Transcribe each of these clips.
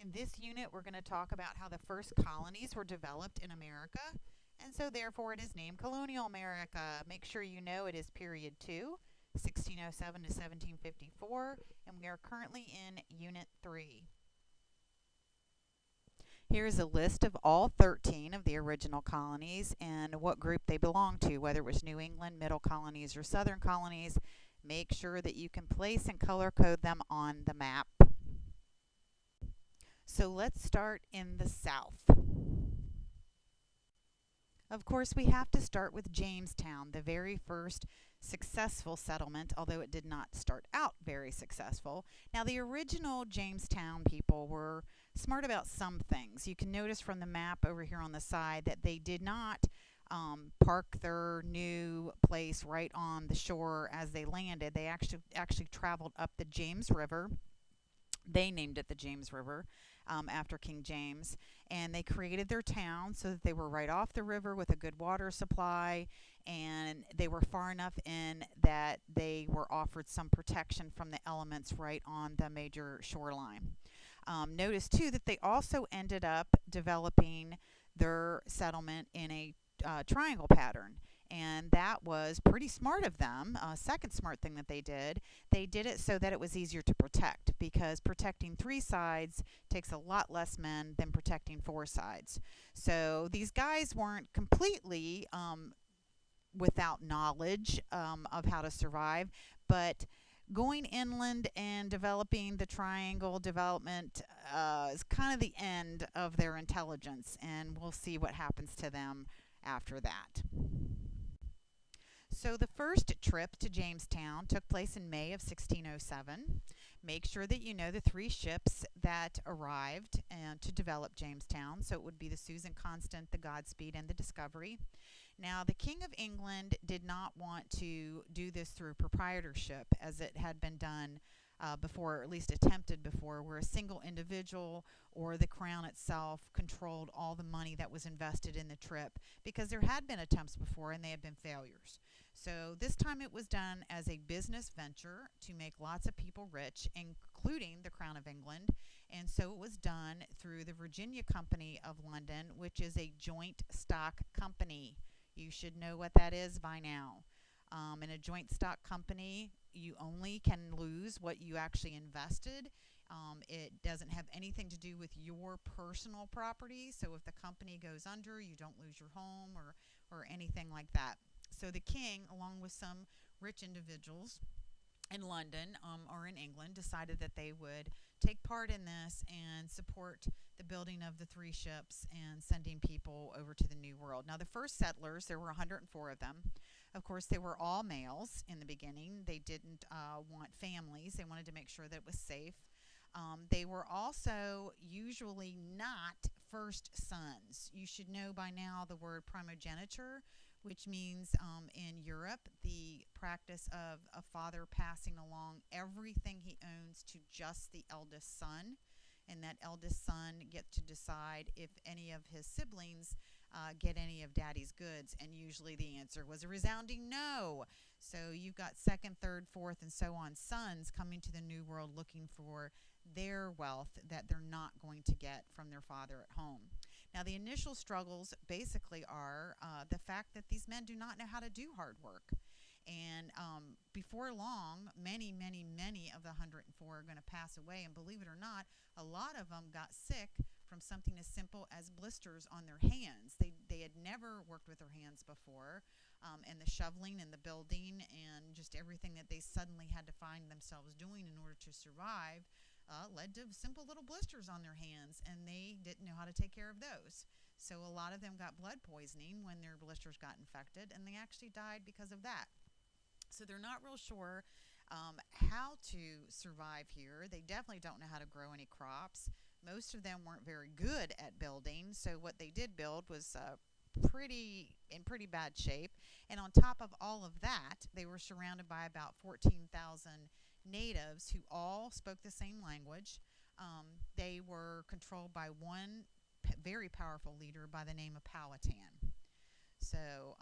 In this unit, we're going to talk about how the first colonies were developed in America, and so therefore it is named colonial America. Make sure you know it is period 2, 1607 to 1754, and we are currently in Unit 3. Here's a list of all 13 of the original colonies and what group they belong to, whether it was New England, Middle Colonies, or Southern Colonies. Make sure that you can place and color code them on the map. So let's start in the South. Of course, we have to start with Jamestown, the very first successful settlement, although it did not start out very successful. Now, the original Jamestown people were smart about some things. You can notice from the map over here on the side that they did not park their new place right on the shore as they landed. They actually traveled up the James River. They named it the James River after King James, and they created their town so that they were right off the river with a good water supply, and they were far enough in that they were offered some protection from the elements right on the major shoreline. Notice too that they also ended up developing their settlement in a triangle pattern. And that was pretty smart of them. Second smart thing that they did it so that it was easier to protect, because protecting 3 sides takes a lot less men than protecting 4 sides. So these guys weren't completely without knowledge of how to survive, but going inland and developing the triangle development is kind of the end of their intelligence, and we'll see what happens to them after that. So the first trip to Jamestown took place in May of 1607. Make sure that you know the 3 ships that arrived to develop Jamestown. So it would be the Susan Constant, the Godspeed, and the Discovery. Now, the King of England did not want to do this through proprietorship, as it had been done before, or at least attempted before, where a single individual or the crown itself controlled all the money that was invested in the trip, because there had been attempts before and they had been failures. So this time it was done as a business venture to make lots of people rich, including the Crown of England. And so it was done through the Virginia Company of London, which is a joint stock company. You should know what that is by now. In a joint stock company, you only can lose what you actually invested. It doesn't have anything to do with your personal property. So if the company goes under, you don't lose your home or anything like that. So the king, along with some rich individuals in London or in England, decided that they would take part in this and support the building of the 3 ships and sending people over to the New World. Now, the first settlers, there were 104 of them. Of course, they were all males in the beginning. They didn't want families. They wanted to make sure that it was safe. They were also usually not first sons. You should know by now the word primogeniture, which means in Europe, the practice of a father passing along everything he owns to just the eldest son, and that eldest son gets to decide if any of his siblings get any of daddy's goods, and usually the answer was a resounding no. So you've got second, third, fourth, and so on sons coming to the New World looking for their wealth that they're not going to get from their father at home. Now, the initial struggles basically are the fact that these men do not know how to do hard work. And before long, many of the 104 are going to pass away. And believe it or not, a lot of them got sick from something as simple as blisters on their hands. They had never worked with their hands before. And the shoveling and the building and just everything that they suddenly had to find themselves doing in order to survive led to simple little blisters on their hands, and they didn't know how to take care of those. So a lot of them got blood poisoning when their blisters got infected, and they actually died because of that. So they're not real sure how to survive here. They definitely don't know how to grow any crops. Most of them weren't very good at building, so what they did build was in pretty bad shape. And on top of all of that, they were surrounded by about 14,000 natives who all spoke the same language. They were controlled by one very powerful leader by the name of Powhatan. So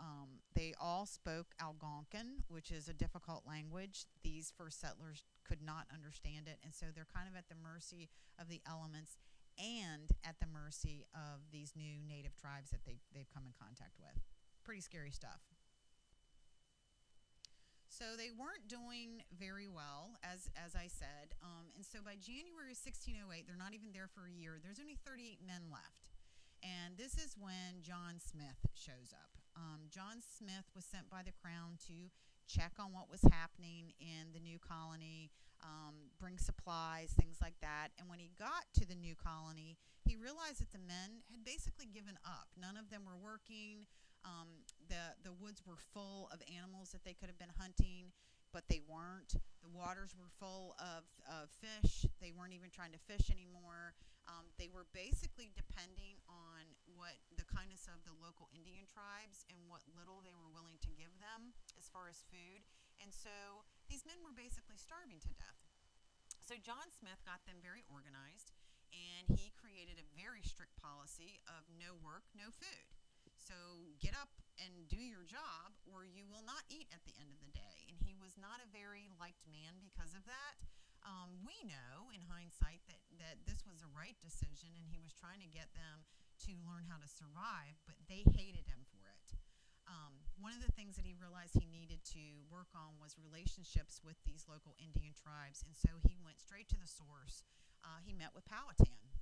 they all spoke Algonquin, which is a difficult language. These first settlers could not understand it, and so they're kind of at the mercy of the elements and at the mercy of these new native tribes that they've come in contact with. Pretty scary stuff. So they weren't doing very well, as I said. And so by January 1608, they're not even there for a year. There's only 38 men left. And this is when John Smith shows up. John Smith was sent by the crown to check on what was happening in the new colony, bring supplies, things like that. And when he got to the new colony, he realized that the men had basically given up. None of them were working. The woods were full of animals that they could have been hunting, but they weren't. The waters were full of fish. They weren't even trying to fish anymore. They were basically depending on what the kindness of the local Indian tribes and what little they were willing to give them as far as food. And so these men were basically starving to death. So John Smith got them very organized, and he created a very strict policy of no work, no food. So get up and do your job, or you will not eat at the end of the day. And he was not a very liked man because of that. We know in hindsight that this was a right decision, and he was trying to get them to learn how to survive, but they hated him for it. One of the things that he realized he needed to work on was relationships with these local Indian tribes, and so he went straight to the source. He met with Powhatan,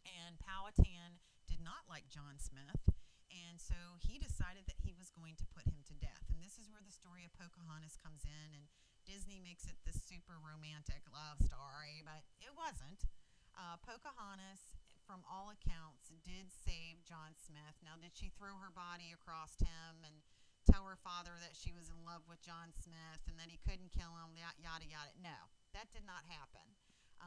and Powhatan did not like John Smith, and so he decided that he was going to put him to death. And this is where the story of Pocahontas comes in, and Disney makes it this super romantic love story, but it wasn't. Pocahontas, from all accounts, did save John Smith. Now, did she throw her body across him and tell her father that she was in love with John Smith and that he couldn't kill him, yada, yada? No, that did not happen.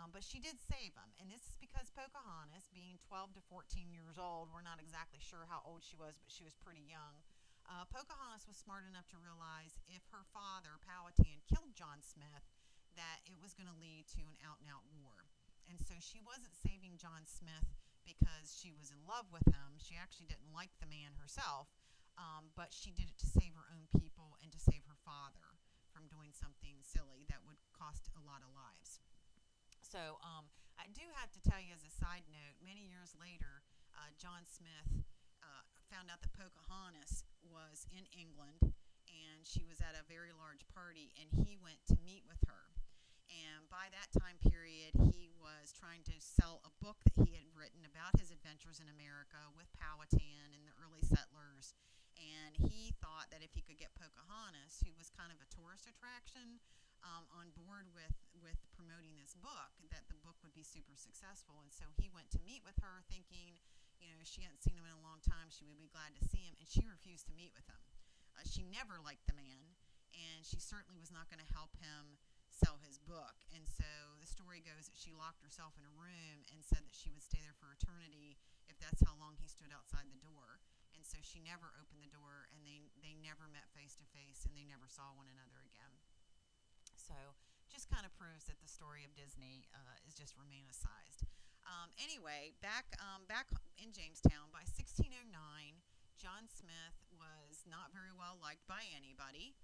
But she did save him, and this is because Pocahontas, being 12 to 14 years old, we're not exactly sure how old she was, but she was pretty young. Pocahontas was smart enough to realize if her father, Powhatan, killed John Smith, that it was going to lead to an out-and-out war. And so she wasn't saving John Smith because she was in love with him. She actually didn't like the man herself, but she did it to save her own people and to save her father from doing something silly that would cost a lot of lives. So I do have to tell you as a side note, many years later, John Smith found out that Pocahontas was in England, and she was at a very large party, and he went to meet with her. And by that time period, he was trying to sell a book that he had written about his adventures in America with Powhatan and the early settlers. And he thought that if he could get Pocahontas, who was kind of a tourist attraction, on board with promoting this book, that the book would be super successful. And so he went to meet with her thinking, she hadn't seen him in a long time, she would be glad to see him, and she refused to meet with him. She never liked the man, and she certainly was not going to help him sell his book. And so the story goes that she locked herself in a room and said that she would stay there for eternity if that's how long he stood outside the door. And so she never opened the door, and they never met face to face, and they never saw one another again. So just kind of proves that the story of Disney is just romanticized. Anyway, back in Jamestown, by 1609, John Smith was not very well liked by anybody,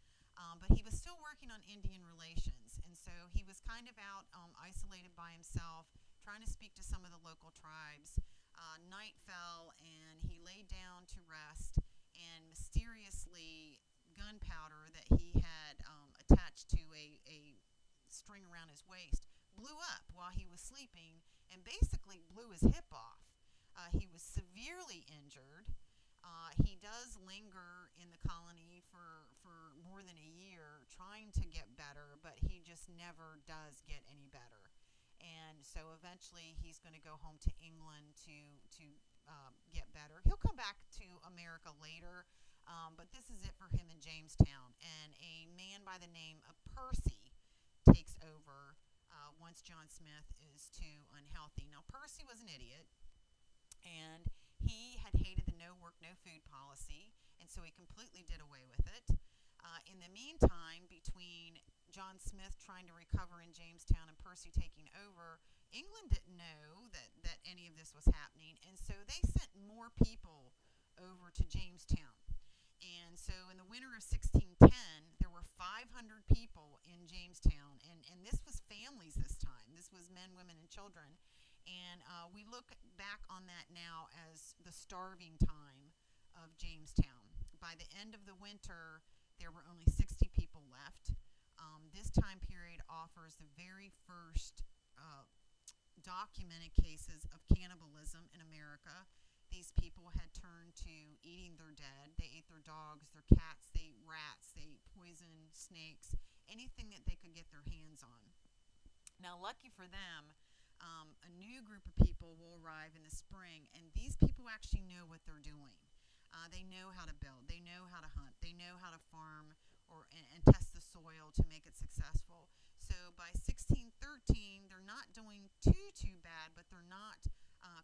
but he was still working on Indian relations, and so he was kind of out isolated by himself, trying to speak to some of the local tribes. Night fell, and he laid down to rest, and mysteriously, gunpowder that he had attached to a string around his waist blew up while he was sleeping and basically blew his hip off. He was severely injured. He does linger in the colony for more than a year trying to get better, but he just never does get any better. And so eventually he's going to go home to England to get better. He'll come back to America later, but this is it for him in Jamestown. And a man by the name of Percy takes over once John Smith is too unhealthy. Now, Percy was an idiot, and he had hated the no work, no food policy, and so he completely did away with it. In the meantime, between John Smith trying to recover in Jamestown and Percy taking over, England didn't know that any of this was happening, and so they sent more people over to Jamestown. And so in the winter of 1610, there were 500 people in Jamestown, and this was families this time. This was men, women, and children. And we look back on that now as the starving time of Jamestown. By the end of the winter, there were only 60 people left. This time period offers the very first documented cases of cannibalism in America. These people had turned to eating their dead. They ate their dogs, their cats, they ate rats, they ate poison snakes, anything that they could get their hands on. Now, lucky for them, a new group of people will arrive in the spring, and these people actually know what they're doing. They know how to build, they know how to hunt, they know how to farm and test the soil to make it successful. So by 1613, they're not doing too bad, but they're not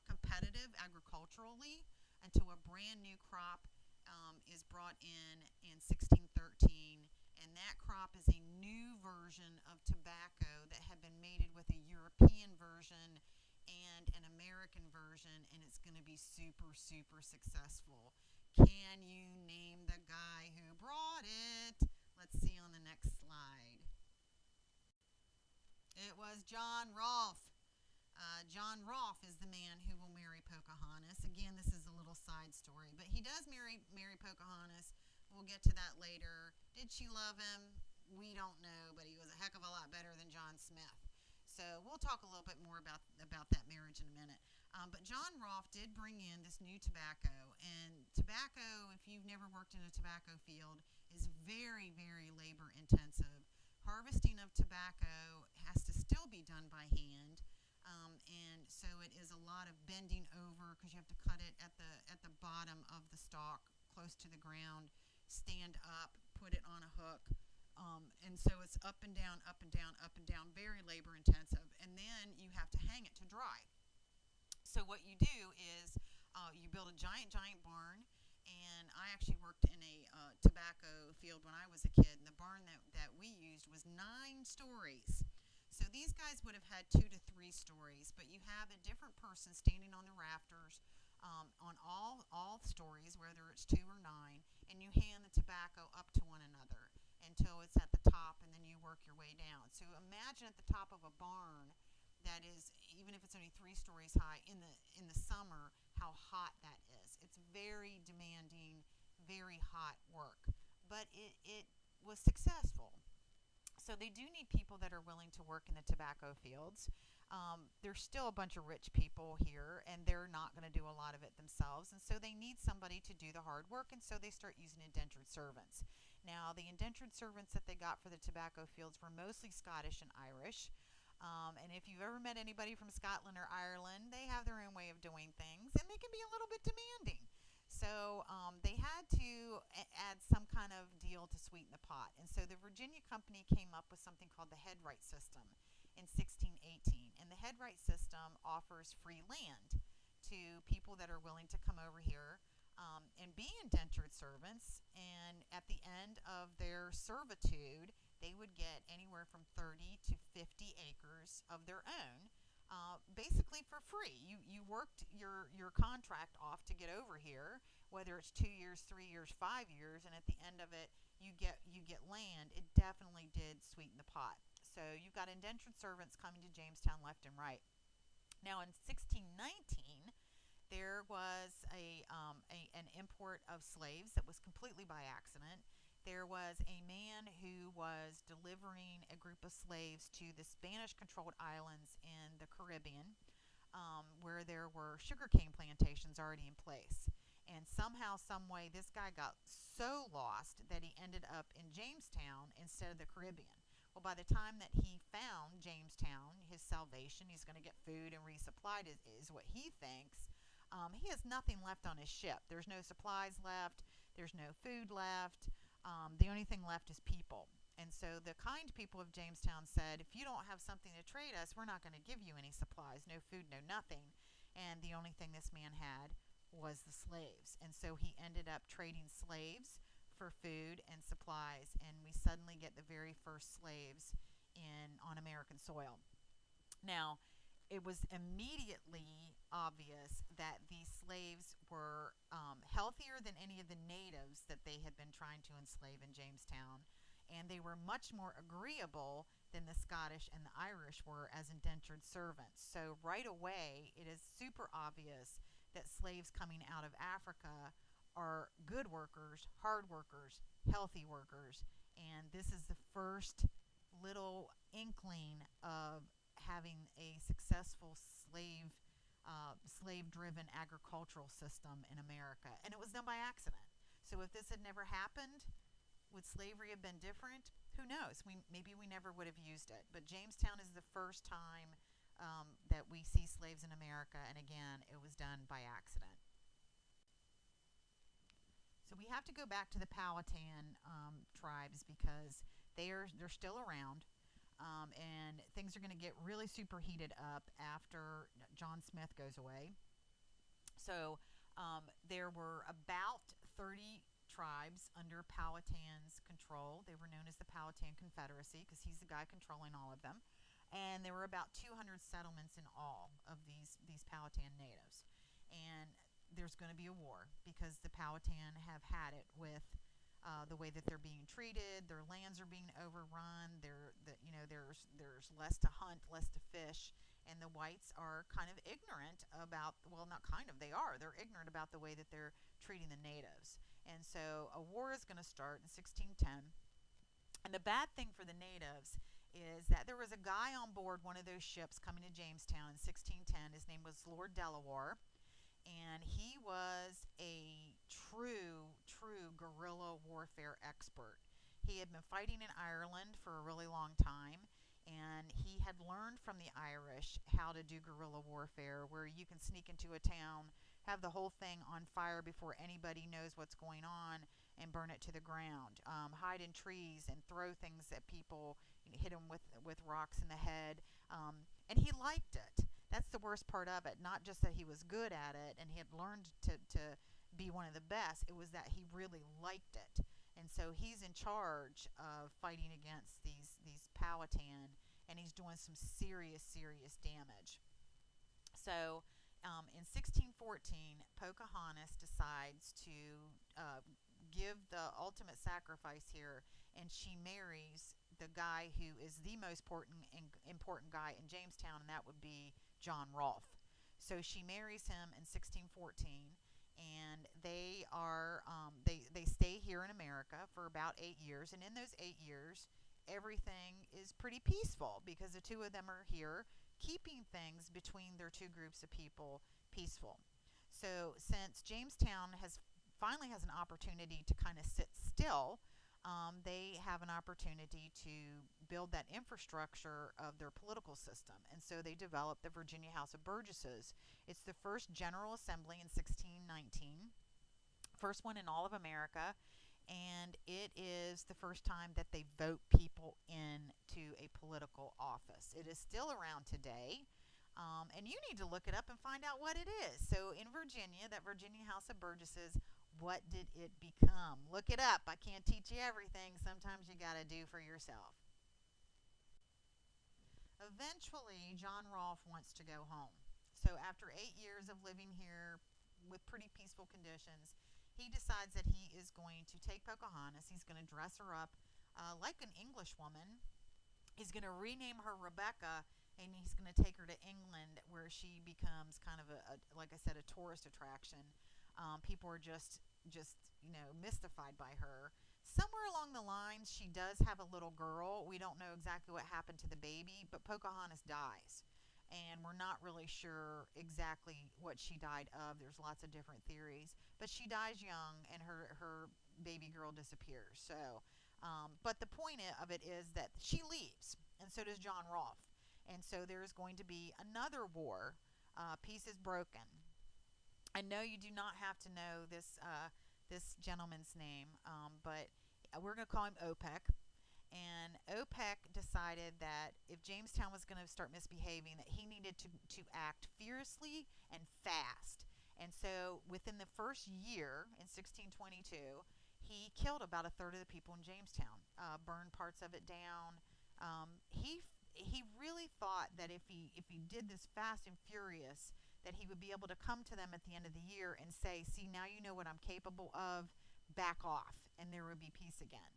competitive agriculturally until a brand new crop is brought in 1613, and that crop is a new version of tobacco that had been mated with a European version and an American version, and it's going to be super successful. Can you name the guy who brought it? Let's see on the next slide. It was John Rolfe. John Rolfe is the man who will marry Pocahontas. Again, this is a little side story, but he does marry Pocahontas. We'll get to that later. Did she love him? We don't know, but he was a heck of a lot better than John Smith. So we'll talk a little bit more about that marriage in a minute. But John Rolfe did bring in this new tobacco, and tobacco, if you've never worked in a tobacco field, is very labor intensive. Harvesting of tobacco has to still be done by hand, and so it is a lot of bending over because you have to cut it at the bottom of the stalk, close to the ground, stand up, put it on a hook, and so it's up and down, very labor intensive, and then you have to hang it to dry. So what you do is you build a giant barn, and I actually worked in a tobacco field when I was a kid, and the barn that we used was 9 stories. So these guys would have had 2 to 3 stories, but you have a different person standing on the rafters on all stories, whether it's 2 or 9, and you hand the tobacco up to one another until it's at the top, and then you work your way down. So imagine at the top of a barn that is, even if it's only 3 stories high, in the summer, how hot that is. It's very demanding, very hot work, but it was successful. So they do need people that are willing to work in the tobacco fields. There's still a bunch of rich people here, and they're not going to do a lot of it themselves, and so they need somebody to do the hard work, and so they start using indentured servants. Now, the indentured servants that they got for the tobacco fields were mostly Scottish and Irish. And if you've ever met anybody from Scotland or Ireland, they have their own way of doing things, and they can be a little bit demanding. So they had to add some kind of deal to sweeten the pot. And so the Virginia Company came up with something called the headright system in 1618. And the headright system offers free land to people that are willing to come over here and be indentured servants. And at the end of their servitude, they would get anywhere from 30 to 50 acres of their own, basically for free. You worked your contract off to get over here, whether it's 2 years, 3 years, 5 years, and at the end of it, you get land. It definitely did sweeten the pot. So you've got indentured servants coming to Jamestown left and right. Now in 1619, there was an import of slaves that was completely by accident. There was a man who was delivering a group of slaves to the Spanish-controlled islands in the Caribbean, where there were sugarcane plantations already in place. And somehow, some way, this guy got so lost that he ended up in Jamestown instead of the Caribbean. Well, by the time that he found Jamestown, his salvation, he's going to get food and resupplied, is what he thinks. He has nothing left on his ship. There's no supplies left. There's no food left. The only thing left is people. And so the kind people of Jamestown said, if you don't have something to trade us, we're not going to give you any supplies, no food, no nothing. And the only thing this man had was the slaves. And so he ended up trading slaves for food and supplies, and we suddenly get the very first slaves on American soil. Now, it was immediately obvious that these slaves were healthier than any of the natives that they had been trying to enslave in Jamestown, and they were much more agreeable than the Scottish and the Irish were as indentured servants. So right away, it is super obvious that slaves coming out of Africa are good workers, hard workers, healthy workers, and this is the first little inkling of having a successful slave-driven agricultural system in America, and it was done by accident. So if this had never happened, would slavery have been different? Who knows? Maybe we never would have used it. But Jamestown is the first time that we see slaves in America, and again, it was done by accident. So we have to go back to the Powhatan tribes because they're still around, and things are going to get really super heated up after John Smith goes away. So there were about 30 tribes under Powhatan's control. They were known as the Powhatan Confederacy because he's the guy controlling all of them. And there were about 200 settlements in all of these Powhatan natives. And there's going to be a war because the Powhatan have had it with the way that they're being treated. Their lands are being overrun. There's less to hunt, less to fish, and the whites are kind of ignorant about, well, not kind of, they are. They're ignorant about the way that they're treating the natives. And so a war is going to start in 1610. And the bad thing for the natives is that there was a guy on board one of those ships coming to Jamestown in 1610. His name was Lord Delaware, and he was a true guerrilla warfare expert. He had been fighting in Ireland for a really long time, and he had learned from the Irish how to do guerrilla warfare, where you can sneak into a town, have the whole thing on fire before anybody knows what's going on, and burn it to the ground. Hide in trees and throw things at people, hit them with rocks in the head, and he liked it. That's the worst part of it. Not just that he was good at it and he had learned to be one of the best, it was that he really liked it. And so he's in charge of fighting against these Powhatan, and he's doing some serious damage. So in 1614, Pocahontas decides to give the ultimate sacrifice here, and she marries the guy who is the most important guy in Jamestown, and that would be John Rolfe. So she marries him in 1614, and they stay here in America for about 8 years. And in those 8 years, everything is pretty peaceful because the two of them are here, keeping things between their two groups of people peaceful. So since Jamestown finally has an opportunity to kind of sit still, they have an opportunity to build that infrastructure of their political system. And so they developed the Virginia House of Burgesses. It's the first General Assembly in 1619, first one in all of America, and it is the first time that they vote people into a political office. It is still around today. And you need to look it up and find out what it is. So in Virginia, that Virginia House of Burgesses, what did it become? Look it up. I can't teach you everything. Sometimes you got to do for yourself. Eventually, John Rolfe wants to go home. So after 8 years of living here with pretty peaceful conditions, he decides that he is going to take Pocahontas. He's going to dress her up like an English woman. He's going to rename her Rebecca, and he's going to take her to England, where she becomes kind of like I said, a tourist attraction. People are just mystified by her. Somewhere along the lines, she does have a little girl. We don't know exactly what happened to the baby, but Pocahontas dies, and we're not really sure exactly what she died of. There's lots of different theories, but she dies young, and her baby girl disappears. So, but the point of it is that she leaves, and so does John Rolfe. And so there's going to be another war. Peace is broken. I know you do not have to know this gentleman's name, but we're going to call him OPEC. And OPEC decided that if Jamestown was going to start misbehaving, that he needed to act fiercely and fast. And so within the first year, in 1622, he killed about a third of the people in Jamestown, burned parts of it down. He really thought that if he did this fast and furious, that he would be able to come to them at the end of the year and say, see, now you know what I'm capable of, back off, and there would be peace again.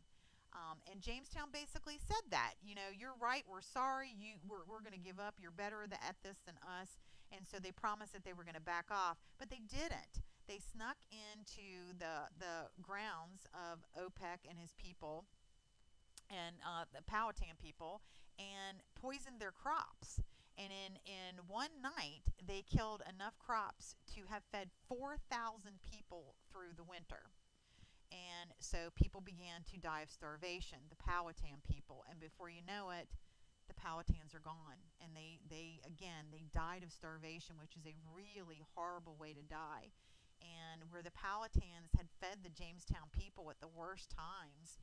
And Jamestown basically said that, you're right, we're sorry, we're going to give up, you're better at this than us. And so they promised that they were going to back off, but they didn't. They snuck into the grounds of OPEC and his people and the Powhatan people and poisoned their crops. And in one night, they killed enough crops to have fed 4,000 people through the winter. And so people began to die of starvation, the Powhatan people. And before you know it, the Powhatans are gone. And they died of starvation, which is a really horrible way to die. And where the Powhatans had fed the Jamestown people at the worst times,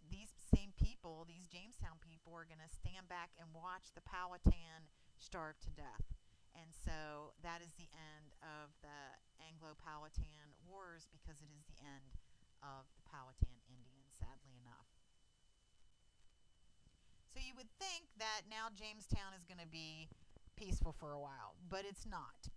these same people, these Jamestown people, are going to stand back and watch the Powhatan starve to death. And so that is the end of the Anglo-Powhatan Wars, because it is the end of the Powhatan Indians, sadly enough. So you would think that now Jamestown is going to be peaceful for a while, but it's not.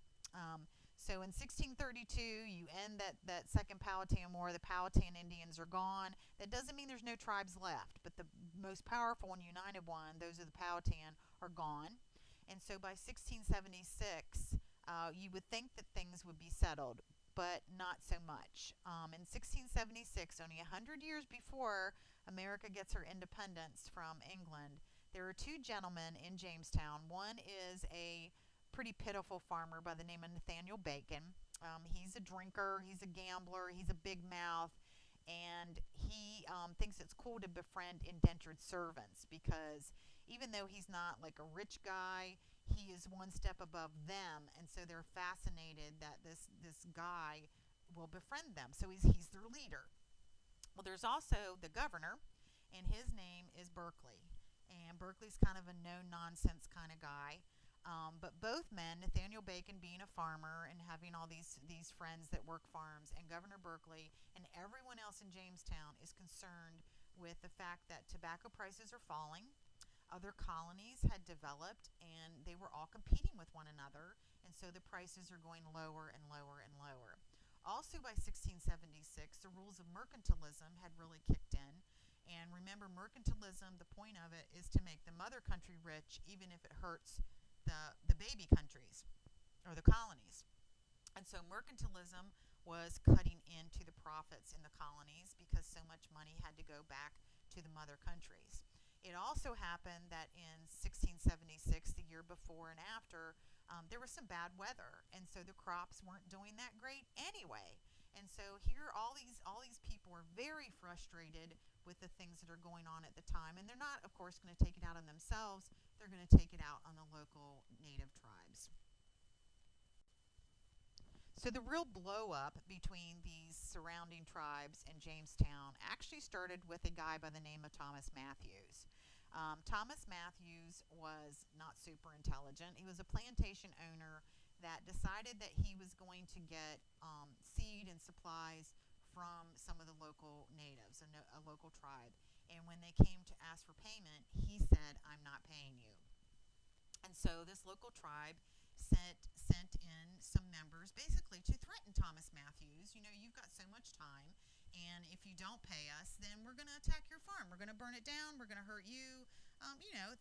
So in 1632, you end that second Powhatan War. The Powhatan Indians are gone. That doesn't mean there's no tribes left, but the most powerful and united one, those of the Powhatan, are gone. And so by 1676, you would think that things would be settled, but not so much. In 1676, only 100 years before America gets her independence from England, there are two gentlemen in Jamestown. One is a pretty pitiful farmer by the name of Nathaniel Bacon. He's a drinker, he's a gambler, he's a big mouth, and he thinks it's cool to befriend indentured servants, because even though he's not like a rich guy, he is one step above them, and so they're fascinated that this guy will befriend them. So he's their leader. Well, there's also the governor, and his name is Berkeley. And Berkeley's kind of a no-nonsense kind of guy. But both men, Nathaniel Bacon being a farmer and having all these friends that work farms, and Governor Berkeley and everyone else in Jamestown is concerned with the fact that tobacco prices are falling. Other colonies had developed, and they were all competing with one another, and so the prices are going lower and lower and lower. Also by 1676, the rules of mercantilism had really kicked in. And remember, mercantilism, the point of it is to make the mother country rich, even if it hurts the baby countries or the colonies. And so mercantilism was cutting into the profits in the colonies, because so much money had to go back to the mother countries. It also happened that in 1676, the year before and after, there was some bad weather, and so the crops weren't doing that great anyway. And so here, all these people are very frustrated with the things that are going on at the time, and they're not, of course, going to take it out on themselves. They're going to take it out on the local native tribes. So the real blow up between these surrounding tribes and Jamestown actually started with a guy by the name of Thomas Matthews. Thomas Matthews was not super intelligent. He was a plantation owner that decided that he was going to get seed and supplies from some of the local natives, a local tribe. And when they came to ask for payment, he said, "I'm not paying you." And so this local tribe sent in some members basically to threaten Thomas Matthews. You've got so much time, and if you don't pay us, then we're going to attack your farm. We're going to burn it down. We're going to hurt you.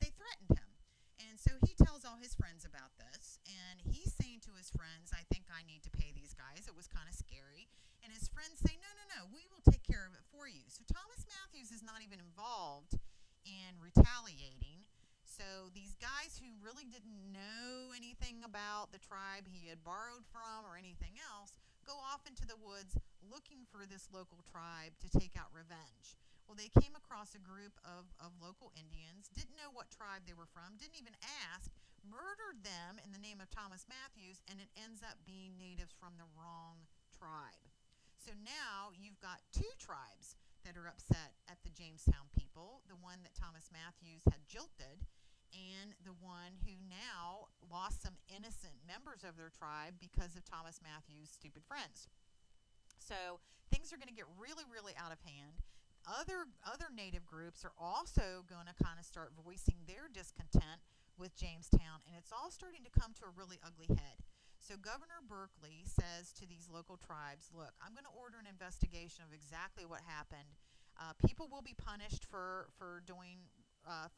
They threatened him. And so he tells all his friends about this, and he's saying to his friends, "I think I need to pay these guys." It was kind of scary. And his friends say, "No, no, no, we will take care of it for you." So Thomas Matthews is not even involved in retaliating. So these guys who really didn't know anything about the tribe he had borrowed from or anything else go off into the woods looking for this local tribe to take out revenge. Well, they came across a group of local Indians, didn't know what tribe they were from, didn't even ask, murdered them in the name of Thomas Matthews, and it ends up being natives from the wrong tribe. So now you've got two tribes that are upset at the Jamestown people, the one that Thomas Matthews had jilted, and the one who now lost some innocent members of their tribe because of Thomas Matthews' stupid friends. So things are going to get really, really out of hand. Other native groups are also going to kind of start voicing their discontent with Jamestown, and it's all starting to come to a really ugly head. So Governor Berkeley says to these local tribes, "Look, I'm going to order an investigation of exactly what happened. People will be punished for doing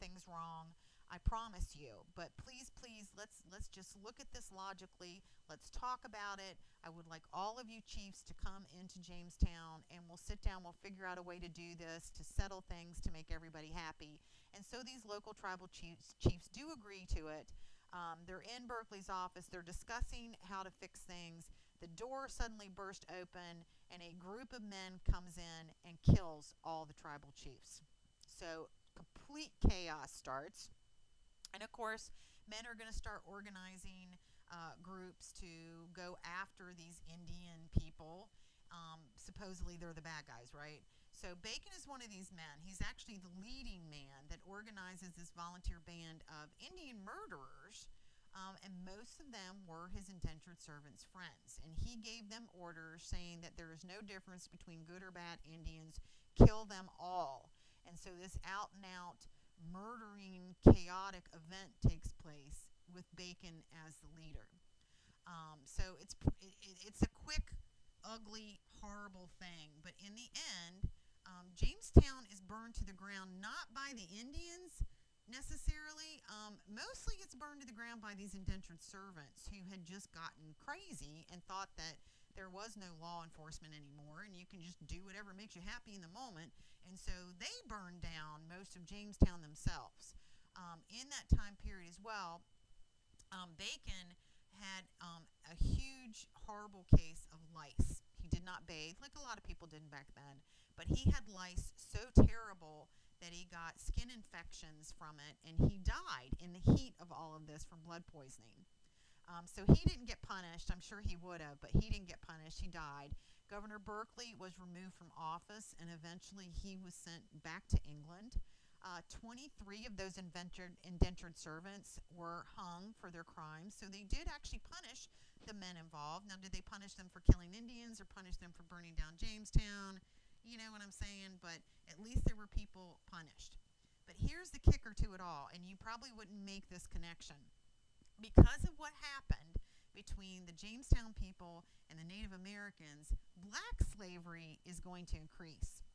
things wrong. I promise you. But please, please, let's just look at this logically. Let's talk about it. I would like all of you chiefs to come into Jamestown, and we'll sit down. We'll figure out a way to do this, to settle things, to make everybody happy. And so these local tribal chiefs do agree to it. They're in Berkeley's office. They're discussing how to fix things. The door suddenly burst open, and a group of men comes in and kills all the tribal chiefs. So complete chaos starts. And of course, men are going to start organizing groups to go after these Indian people. Supposedly they're the bad guys, right? So Bacon is one of these men. He's actually the leading man that organizes this volunteer band of Indian murderers. And most of them were his indentured servants' friends. And he gave them orders saying that there is no difference between good or bad Indians. Kill them all. And so this out and out murdering, chaotic event takes place with Bacon as the leader. So it's a quick, ugly, horrible thing. But in the end, Jamestown is burned to the ground not by the Indians necessarily. Mostly it's burned to the ground by these indentured servants who had just gotten crazy and thought that there was no law enforcement anymore and you can just do whatever makes you happy in the moment. And so they burned down most of Jamestown themselves. In that time period as well, Bacon had a huge, horrible case of lice. He did not bathe like a lot of people did back then, but he had lice so terrible that he got skin infections from it, and he died in the heat of all of this from blood poisoning. So he didn't get punished. I'm sure he would have, but he didn't get punished. He died. Governor Berkeley was removed from office, and eventually he was sent back to England. 23 of those indentured servants were hung for their crimes, so they did actually punish the men involved. Now, did they punish them for killing Indians or punish them for burning down Jamestown? You know what I'm saying? But at least there were people punished. But here's the kicker to it all, and you probably wouldn't make this connection. Because of what happened between the Jamestown people and the Native Americans, black slavery is going to increase.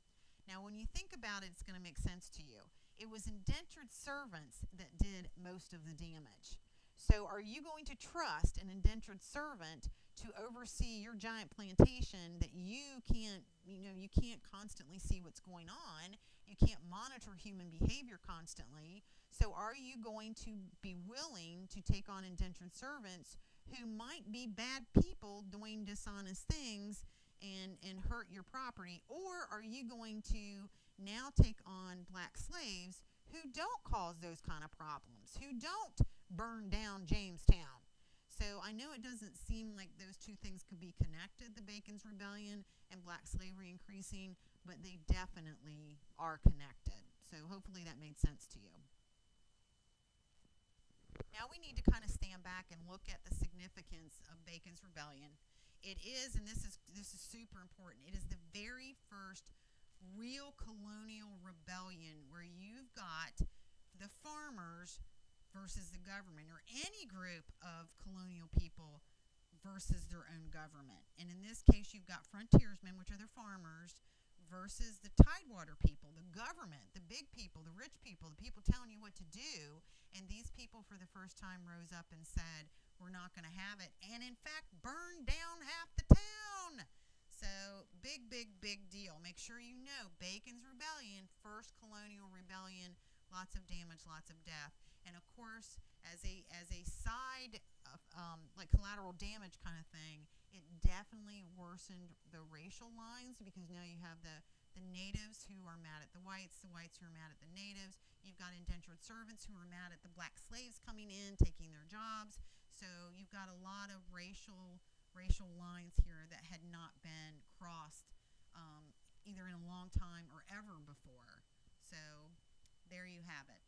Now, when you think about it, it's going to make sense to you. It was indentured servants that did most of the damage. So are you going to trust an indentured servant to oversee your giant plantation that you can't constantly see what's going on? You can't monitor human behavior constantly. So are you going to be willing to take on indentured servants who might be bad people doing dishonest things and hurt your property? Or are you going to now take on black slaves who don't cause those kind of problems, who don't burn down Jamestown? So I know it doesn't seem like those two things could be connected, the Bacon's Rebellion and black slavery increasing, but they definitely are connected. So hopefully that made sense to you. Now we need to kind of stand back and look at the significance of Bacon's Rebellion. It is, and this is super important, it is the very first real colonial rebellion where you've got the farmers versus the government, or any group of colonial people versus their own government. And in this case, you've got frontiersmen, which are the farmers, versus the Tidewater people, the government, the big people, the rich people, the people telling you what to do. And these people, for the first time, rose up and said, we're not going to have it. And in fact, burned down half the town. So big, big, big deal. Make sure you know Bacon's Rebellion, first colonial rebellion, lots of damage, lots of death. And of course, as a side, like collateral damage kind of thing, it definitely worsened the racial lines, because now you have the natives who are mad at the whites who are mad at the natives. You've got indentured servants who are mad at the black slaves coming in, taking their jobs. So you've got a lot of racial lines here that had not been crossed either in a long time or ever before. So there you have it.